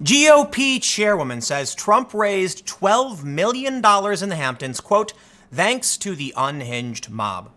GOP chairwoman says Trump raised $12 million in the Hamptons, quote, thanks to the unhinged mob.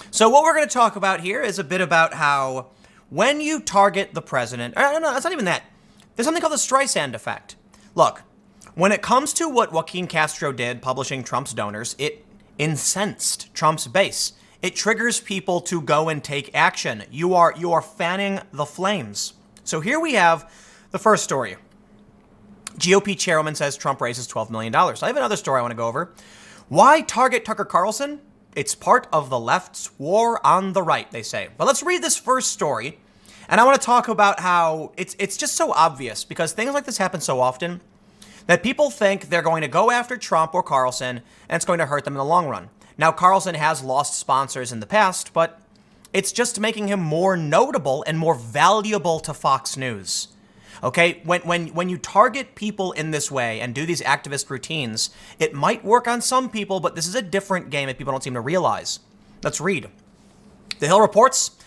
So what we're going to talk about here is a bit about how when you target the president, no, it's not even that. There's something called the Streisand effect. Look, when it comes to what Joaquin Castro did, publishing Trump's donors, it incensed Trump's base. It triggers people to go and take action. You are fanning the flames. So here we have the first story. GOP chairwoman says Trump raises $12 million. I have another story I want to go over. Why target Tucker Carlson? It's part of the left's war on the right, they say. But let's read this first story. And I want to talk about how it's just so obvious because things like this happen so often that people think they're going to go after Trump or Carlson and it's going to hurt them in the long run. Now, Carlson has lost sponsors in the past, but it's just making him more notable and more valuable to Fox News. Okay, when you target people in this way and do these activist routines, it might work on some people, but this is a different game that people don't seem to realize. Let's read. The Hill reports,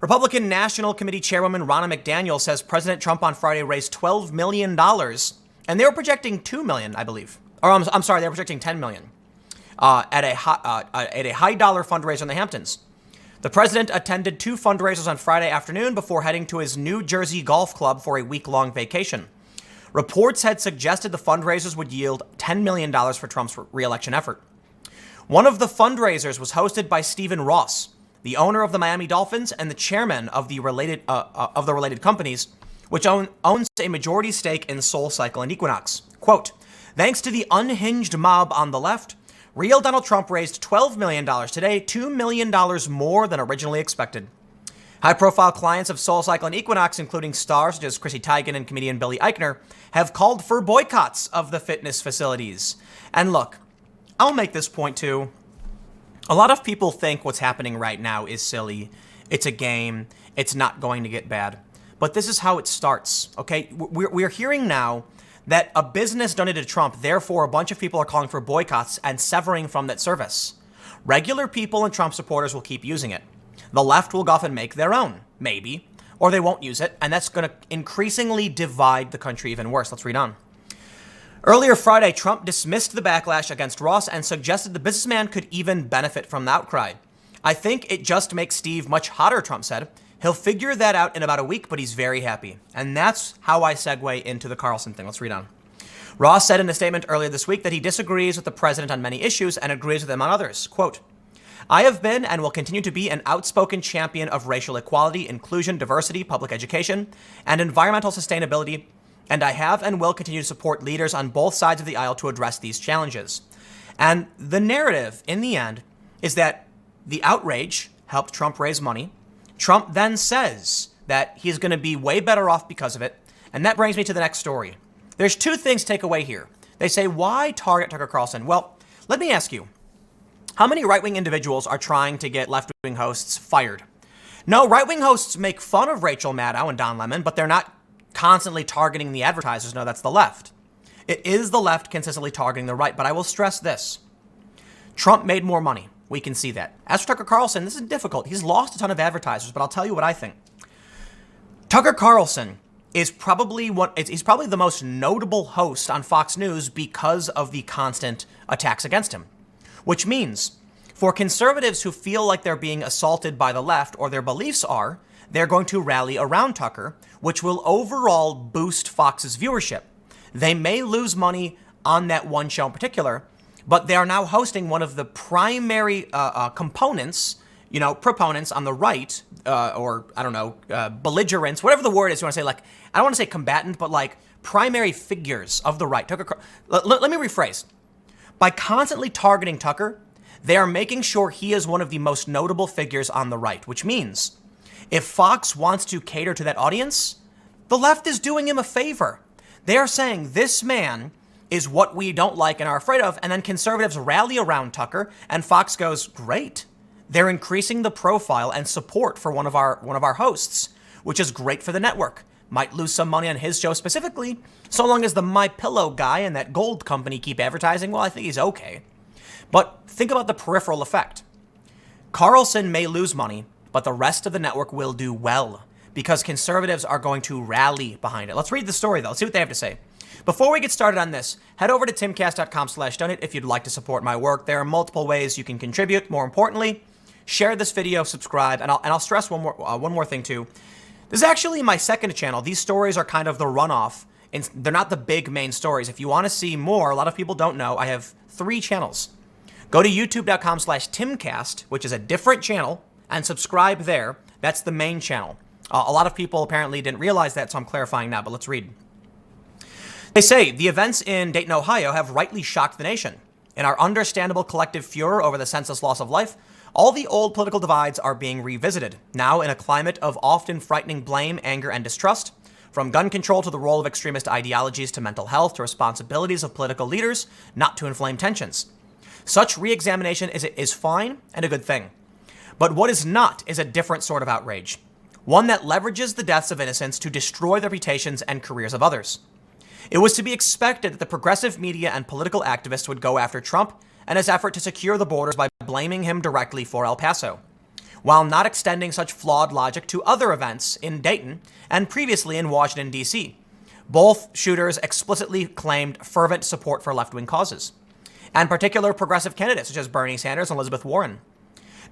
Republican National Committee Chairwoman Ronna McDaniel says President Trump on Friday raised $12 million, and they were projecting $2 million, I believe. Or I'm sorry, they were projecting $10 million at a high dollar fundraiser in the Hamptons. The president attended 2 fundraisers on Friday afternoon before heading to his New Jersey golf club for a week-long vacation. Reports had suggested the fundraisers would yield $10 million for Trump's re-election effort. One of the fundraisers was hosted by Stephen Ross, the owner of the Miami Dolphins and the chairman of the related companies, which owns a majority stake in SoulCycle and Equinox. Quote, thanks to the unhinged mob on the left, real Donald Trump raised $12 million today, $2 million more than originally expected. High-profile clients of SoulCycle and Equinox, including stars such as Chrissy Teigen and comedian Billy Eichner, have called for boycotts of the fitness facilities. And look, I'll make this point too. A lot of people think what's happening right now is silly. It's a game. It's not going to get bad. But this is how it starts, okay? We're hearing now that a business donated to Trump, therefore a bunch of people are calling for boycotts and severing from that service. Regular people and Trump supporters will keep using it. The left will go off and make their own, maybe, or they won't use it, and that's going to increasingly divide the country even worse. Let's read on. Earlier Friday, Trump dismissed the backlash against Ross and suggested the businessman could even benefit from the outcry. I think it just makes Steve much hotter, Trump said. He'll figure that out in about a week, but he's very happy. And that's how I segue into the Carlson thing. Let's read on. Ross said in a statement earlier this week that he disagrees with the president on many issues and agrees with him on others. Quote, I have been and will continue to be an outspoken champion of racial equality, inclusion, diversity, public education, and environmental sustainability, and I have and will continue to support leaders on both sides of the aisle to address these challenges. And the narrative, in the end, is that the outrage helped Trump raise money. Trump then says that he's going to be way better off because of it. And that brings me to the next story. There's 2 things to take away here. They say, why target Tucker Carlson? Well, let me ask you, how many right-wing individuals are trying to get left-wing hosts fired? No, right-wing hosts make fun of Rachel Maddow and Don Lemon, but they're not constantly targeting the advertisers. No, that's the left. It is the left consistently targeting the right. But I will stress this. Trump made more money. We can see that. As for Tucker Carlson, this is difficult. He's lost a ton of advertisers, but I'll tell you what I think. Tucker Carlson is probably he's probably the most notable host on Fox News because of the constant attacks against him. Which means for conservatives who feel like they're being assaulted by the left or their beliefs are, they're going to rally around Tucker, which will overall boost Fox's viewership. They may lose money on that one show in particular, but they are now hosting one of the primary proponents on the right, or I don't know, belligerents, whatever the word is you want to say. Like, I don't want to say combatant, but like primary figures of the right. Let me rephrase. By constantly targeting Tucker, they are making sure he is one of the most notable figures on the right, which means if Fox wants to cater to that audience, the left is doing him a favor. They are saying this man is what we don't like and are afraid of, and then conservatives rally around Tucker, and Fox goes, great. They're increasing the profile and support for one of our hosts, which is great for the network. Might lose some money on his show specifically, so long as the MyPillow guy and that gold company keep advertising, well, I think he's okay. But think about the peripheral effect. Carlson may lose money, but the rest of the network will do well because conservatives are going to rally behind it. Let's read the story, though. Let's see what they have to say. Before we get started on this, head over to timcast.com/donate if you'd like to support my work. There are multiple ways you can contribute. More importantly, share this video, subscribe, and I'll stress one more thing too. This is actually my second channel. These stories are kind of the runoff, and they're not the big main stories. If you want to see more, a lot of people don't know, I have 3 channels. Go to youtube.com/timcast, which is a different channel, and subscribe there. That's the main channel. A lot of people apparently didn't realize that, so I'm clarifying now, but let's read. They say, the events in Dayton, Ohio have rightly shocked the nation. In our understandable collective furor over the senseless loss of life, all the old political divides are being revisited, now in a climate of often frightening blame, anger, and distrust. From gun control to the role of extremist ideologies to mental health to responsibilities of political leaders not to inflame tensions. Such re-examination is fine and a good thing. But what is not is a different sort of outrage. One that leverages the deaths of innocents to destroy the reputations and careers of others. It was to be expected that the progressive media and political activists would go after Trump and his effort to secure the borders by blaming him directly for El Paso, while not extending such flawed logic to other events in Dayton and previously in Washington, D.C. Both shooters explicitly claimed fervent support for left-wing causes, and particular progressive candidates such as Bernie Sanders and Elizabeth Warren.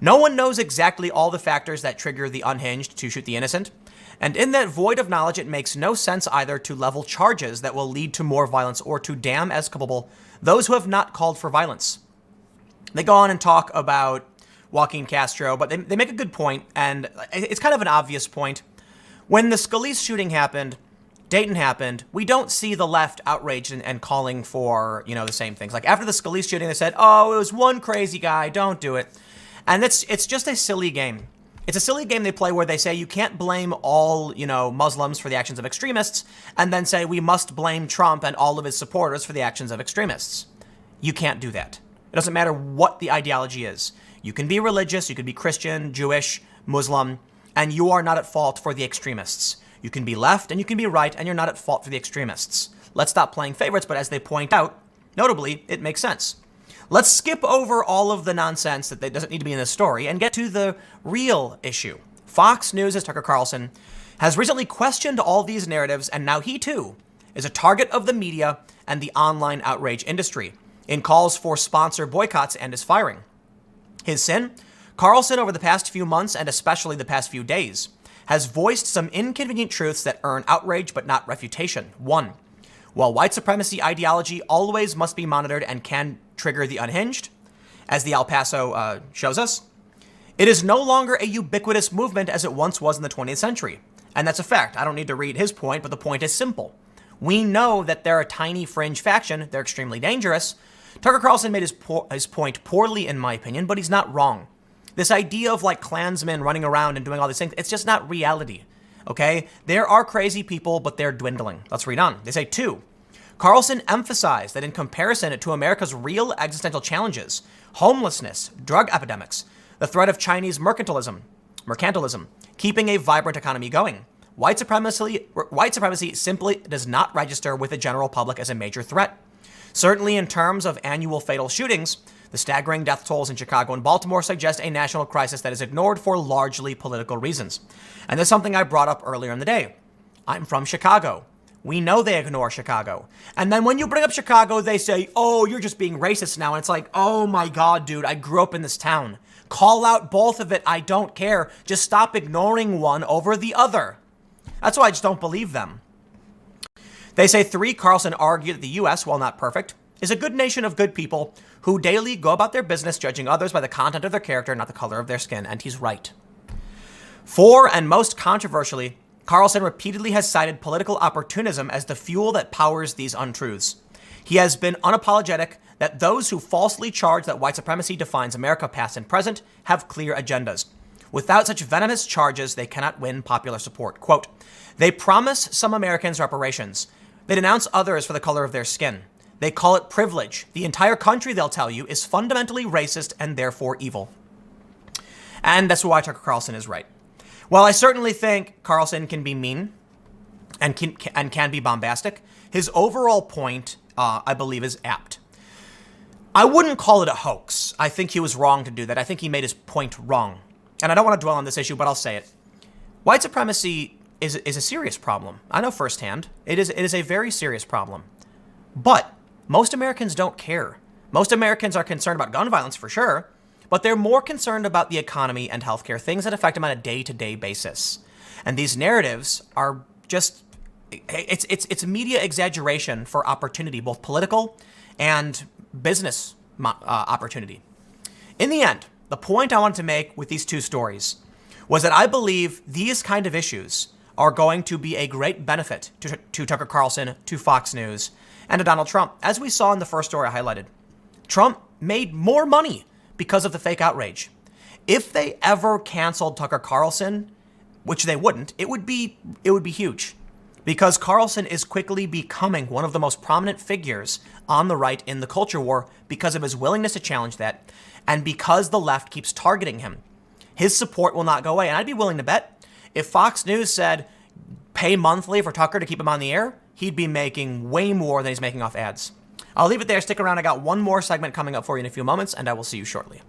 No one knows exactly all the factors that trigger the unhinged to shoot the innocent, and in that void of knowledge, it makes no sense either to level charges that will lead to more violence or to damn as culpable those who have not called for violence. They go on and talk about Joaquin Castro, but they make a good point, and it's kind of an obvious point. When the Scalise shooting happened, Dayton happened, we don't see the left outraged and calling for, the same things. Like after the Scalise shooting, they said, oh, it was one crazy guy, don't do it. And it's just a silly game. It's a silly game they play where they say you can't blame all, Muslims for the actions of extremists and then say we must blame Trump and all of his supporters for the actions of extremists. You can't do that. It doesn't matter what the ideology is. You can be religious, you can be Christian, Jewish, Muslim, and you are not at fault for the extremists. You can be left and you can be right, and you're not at fault for the extremists. Let's stop playing favorites, but as they point out, notably, it makes sense. Let's skip over all of the nonsense that doesn't need to be in this story and get to the real issue. Fox News' Tucker Carlson has recently questioned all these narratives, and now he too is a target of the media and the online outrage industry in calls for sponsor boycotts and is firing. His sin? Carlson, over the past few months and especially the past few days, has voiced some inconvenient truths that earn outrage but not refutation. 1. While white supremacy ideology always must be monitored and can trigger the unhinged, as the El Paso shows us, it is no longer a ubiquitous movement as it once was in the 20th century. And that's a fact. I don't need to read his point, but the point is simple. We know that they're a tiny fringe faction. They're extremely dangerous. Tucker Carlson made his point poorly, in my opinion, but he's not wrong. This idea of like Klansmen running around and doing all these things, it's just not reality. Okay? There are crazy people, but they're dwindling. Let's read on. They say, 2. Carlson emphasized that in comparison to America's real existential challenges, homelessness, drug epidemics, the threat of Chinese mercantilism, keeping a vibrant economy going, white supremacy simply does not register with the general public as a major threat. Certainly in terms of annual fatal shootings, the staggering death tolls in Chicago and Baltimore suggest a national crisis that is ignored for largely political reasons. And that's something I brought up earlier in the day. I'm from Chicago. We know they ignore Chicago. And then when you bring up Chicago, they say, oh, you're just being racist now. And it's like, oh my God, dude, I grew up in this town. Call out both of it. I don't care. Just stop ignoring one over the other. That's why I just don't believe them. They say 3, Carlson argued that the U.S., while not perfect, is a good nation of good people who daily go about their business judging others by the content of their character, not the color of their skin. And he's right. 4, and most controversially, Carlson repeatedly has cited political opportunism as the fuel that powers these untruths. He has been unapologetic that those who falsely charge that white supremacy defines America past and present have clear agendas. Without such venomous charges, they cannot win popular support. Quote, they promise some Americans reparations. They denounce others for the color of their skin. They call it privilege. The entire country, they'll tell you, is fundamentally racist and therefore evil. And that's why Tucker Carlson is right. While I certainly think Carlson can be mean and can be bombastic, his overall point, I believe, is apt. I wouldn't call it a hoax. I think he was wrong to do that. I think he made his point wrong. And I don't want to dwell on this issue, but I'll say it. White supremacy is a serious problem. I know firsthand. It is a very serious problem. But most Americans don't care. Most Americans are concerned about gun violence for sure, but they're more concerned about the economy and healthcare, things that affect them on a day-to-day basis. And these narratives are just, it's media exaggeration for opportunity, both political and business opportunity. In the end, the point I wanted to make with these two stories was that I believe these kind of issues are going to be a great benefit to Tucker Carlson, to Fox News, and to Donald Trump. As we saw in the first story I highlighted, Trump made more money because of the fake outrage. If they ever canceled Tucker Carlson, which they wouldn't, it would be huge, because Carlson is quickly becoming one of the most prominent figures on the right in the culture war because of his willingness to challenge that, and because the left keeps targeting him. His support will not go away, and I'd be willing to bet if Fox News said pay monthly for Tucker to keep him on the air, he'd be making way more than he's making off ads. I'll leave it there. Stick around. I got one more segment coming up for you in a few moments, and I will see you shortly.